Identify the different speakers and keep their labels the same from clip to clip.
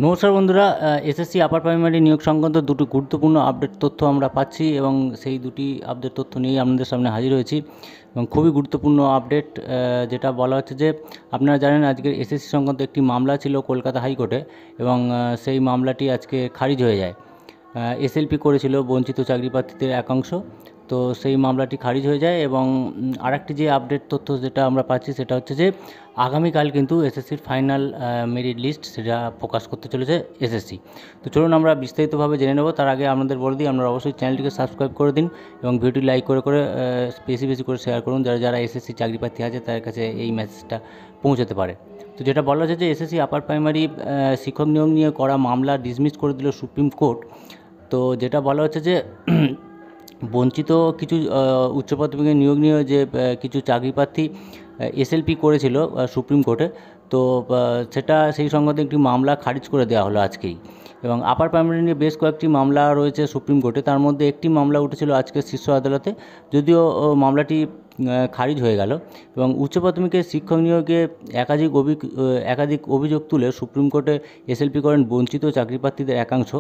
Speaker 1: নমস্কার বন্ধুরা, SSC upper primary নিয়োগ সংক্রান্ত দুটি গুরুত্বপূর্ণ আপডেট তথ্য আমরা পাচ্ছি এবং সেই দুটি আপডেট তথ্য নিয়েই আপনাদের সামনে হাজির হয়েছি এবং খুবই গুরুত্বপূর্ণ আপডেট। যেটা বলা হচ্ছে যে আপনারা জানেন আজকের এসএসসি সংক্রান্ত একটি মামলা ছিল কলকাতা হাইকোর্টে এবং সেই মামলাটি আজকে খারিজ হয়ে যায়। এসএলপি করেছিল বঞ্চিত চাকরি প্রার্থীদের একাংশ, তো সেই মামলাটি খারিজ হয়ে যায় এবং আরেকটি যে আপডেট তথ্য যেটা আমরা পাচ্ছি সেটা হচ্ছে যে আগামীকাল কিন্তু এসএসসির ফাইনাল মেরিট লিস্ট সেটা প্রকাশ করতে চলেছে এসএসসি। তো চলুন আমরা বিস্তারিতভাবে জেনে নেব। তার আগে আপনাদের বলে দিই, আপনারা অবশ্যই চ্যানেলটিকে সাবস্ক্রাইব করে দিন এবং ভিডিওটি লাইক করে বেশি বেশি করে শেয়ার করুন, যারা যারা এসএসসি চাকরি প্রার্থী আছে তাদের কাছে এই মেসেজটা পৌঁছাতে পারে। তো যেটা বলা হচ্ছে যে এসএসসি আপার প্রাইমারি শিক্ষক নিয়োগ নিয়ে করা মামলা ডিসমিস করে দিল সুপ্রিম কোর্ট। তো যেটা বলা হচ্ছে যে বঞ্চিত কিছু উচ্চ প্রাথমিকের নিয়োগ নিয়ে যে কিছু চাকরি প্রার্থী এসএলপি করেছিল সুপ্রিম কোর্টে, তো সেটা সেই সংক্রান্ত একটি মামলা খারিজ করে দেওয়া হলো আজকেই। এবং আপার প্রাইমারি নিয়ে বেশ কয়েকটি মামলা রয়েছে সুপ্রিম কোর্টে, তার মধ্যে একটি মামলা উঠেছিল আজকে শীর্ষ আদালতে, যদিও মামলাটি খারিজ হয়ে গেল। এবং উচ্চ প্রাথমিকের শিক্ষক নিয়োগে একাধিক অভিযোগ তুলে সুপ্রিম কোর্টে এসএলপি করেন বঞ্চিত চাকরি প্রার্থীদের একাংশ।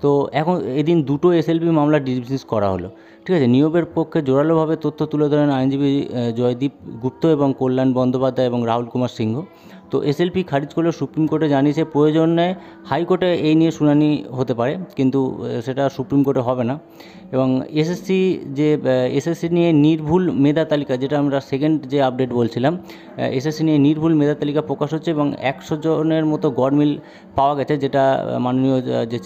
Speaker 1: তো এখন এদিন দুটো এসএলপি মামলা ডিসমিস করা হলো। ঠিক আছে, নিয়োগের পক্ষে জোরালোভাবে তথ্য তুলে ধরেন আইনজীবী জয়দীপ গুপ্ত এবং কল্যাণ বন্দ্যোপাধ্যায় এবং রাহুল কুমার সিংহ। তো এসএলপি খারিজ করলে সুপ্রিম কোর্টে জানিয়েছে প্রয়োজনে হাইকোর্টে এই নিয়ে শুনানি হতে পারে, কিন্তু সেটা সুপ্রিম কোর্টে হবে না। এবং এসএসসি নিয়ে নির্ভুল মেধা তালিকা, যেটা আমরা সেকেন্ড যে আপডেট বলছিলাম, এসএসসি নিয়ে নির্ভুল মেধা তালিকা প্রকাশ হচ্ছে এবং 100 জনের মতো গড়মিল পাওয়া গেছে, যেটা মাননীয় যে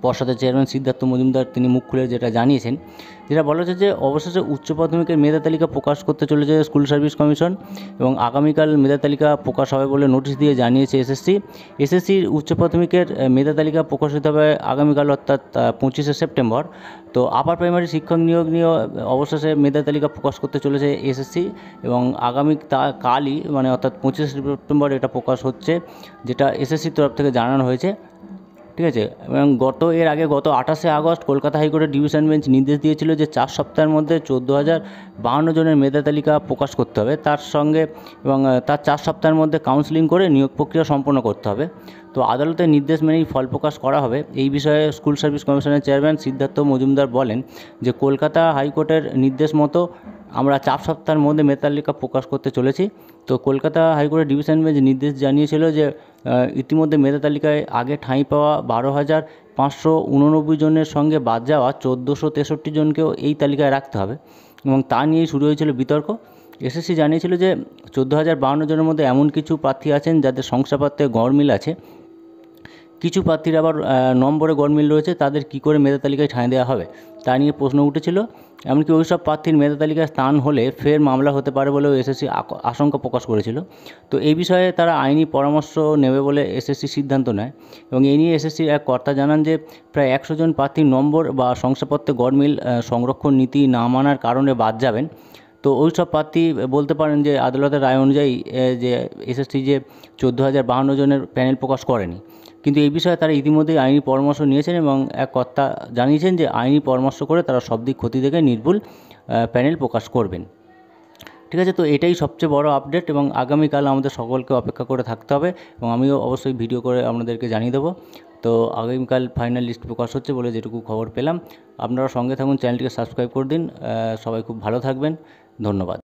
Speaker 1: পর্ষদের চেয়ারম্যান সিদ্ধার্থ মজুমদার তিনি মুখ খুলে যেটা জানিয়েছেন। যেটা বলা হচ্ছে যে অবশেষে উচ্চ প্রাথমিকের মেধা তালিকা প্রকাশ করতে চলেছে স্কুল সার্ভিস কমিশন এবং আগামীকাল মেধা তালিকা প্রকাশ হবে বলে নোটিশ দিয়ে জানিয়েছে এসএসসির উচ্চ প্রাথমিকের মেধা তালিকা প্রকাশিত হবে আগামীকাল, অর্থাৎ 25শে সেপ্টেম্বর। তো আপার প্রাইমারি শিক্ষক নিয়োগ নিয়ে অবশেষে মেধা তালিকা প্রকাশ করতে চলেছে এসএসসি এবং কালই মানে অর্থাৎ 25শে সেপ্টেম্বর এটা প্রকাশ হচ্ছে, যেটা এসএসসির তরফ থেকে জানানো হয়েছে। ঠিক আছে, এবং এর আগে গত 28শে আগস্ট কলকাতা হাইকোর্টের ডিভিশন বেঞ্চ নির্দেশ দিয়েছিল যে 4 সপ্তাহের মধ্যে 14,052 জনের মেধা তালিকা প্রকাশ করতে হবে তার সঙ্গে, এবং তার 4 সপ্তাহের মধ্যে কাউন্সেলিং করে নিয়োগ প্রক্রিয়া সম্পন্ন করতে হবে। তো আদালতের নির্দেশ মেনেই ফল প্রকাশ করা হবে। এই বিষয়ে স্কুল সার্ভিস কমিশনের চেয়ারম্যান সিদ্ধার্থ মজুমদার বলেন যে কলকাতা হাইকোর্টের নির্দেশ মতো আমরা 4 সপ্তাহের মধ্যে মেধা তালিকা প্রকাশ করতে চলেছি। তো কলকাতা হাইকোর্টের ডিভিশন বেঞ্চ নির্দেশ জানিয়েছিল যে ইতিমধ্যে মেধা তালিকায় আগে ঠাঁই পাওয়া 12,589 জনের সঙ্গে বাদ যাওয়া 1,463 জনকেও এই তালিকায় রাখতে হবে এবং তা নিয়েই শুরু হয়েছিল বিতর্ক। এসএসসি জানিয়েছিল যে 14,052 জনের মধ্যে এমন কিছু প্রার্থী আছেন যাদের শংসাপত্রে গড়মিল আছে, কিছু প্রার্থীর আবার নম্বরে গড়মিল রয়েছে, তাদের কী করে মেধা তালিকায় ঠাঁই দেওয়া হবে তা নিয়ে প্রশ্ন উঠেছিল। এমনকি ওই সব প্রার্থীর মেধা তালিকায় স্থান হলে ফের মামলা হতে পারে বলেও এসএসসি আশঙ্কা প্রকাশ করেছিল। তো এই বিষয়ে তারা আইনি পরামর্শ নেবে বলে এসএসসি সিদ্ধান্ত নেয় এবং এই নিয়ে এসএসসির এক কর্তা জানান যে প্রায় 100 জন প্রার্থীর নম্বর বা শংসাপত্রে গড়মিল সংরক্ষণ নীতি না মানার কারণে বাদ যাবেন। তো ওই সব প্রার্থী বলতে পারেন যে আদালতের রায় অনুযায়ী যে এসএসসি যে 14,052 জনের প্যানেল প্রকাশ করেনি, কিন্তু এই বিষয়ে তারা ইতিমধ্যেই আইনি পরামর্শ নিয়েছেন এবং এক কর্তা জানিয়েছেন যে আইনি পরামর্শ করে তারা সব দিক ক্ষতি দেখে নির্ভুল প্যানেল প্রকাশ করবেন। ঠিক আছে, তো এটাই সবচেয়ে বড় আপডেট এবং আগামীকাল আমাদের সকলকে অপেক্ষা করে থাকতে হবে এবং আমিও অবশ্যই ভিডিও করে আপনাদেরকে জানিয়ে দেবো। তো আগামীকাল ফাইনাল লিস্ট প্রকাশ হচ্ছে বলে যেটুকু খবর পেলাম। আপনারা সঙ্গে থাকুন, চ্যানেলটিকে সাবস্ক্রাইব করে দিন। সবাই খুব ভালো থাকবেন, ধন্যবাদ।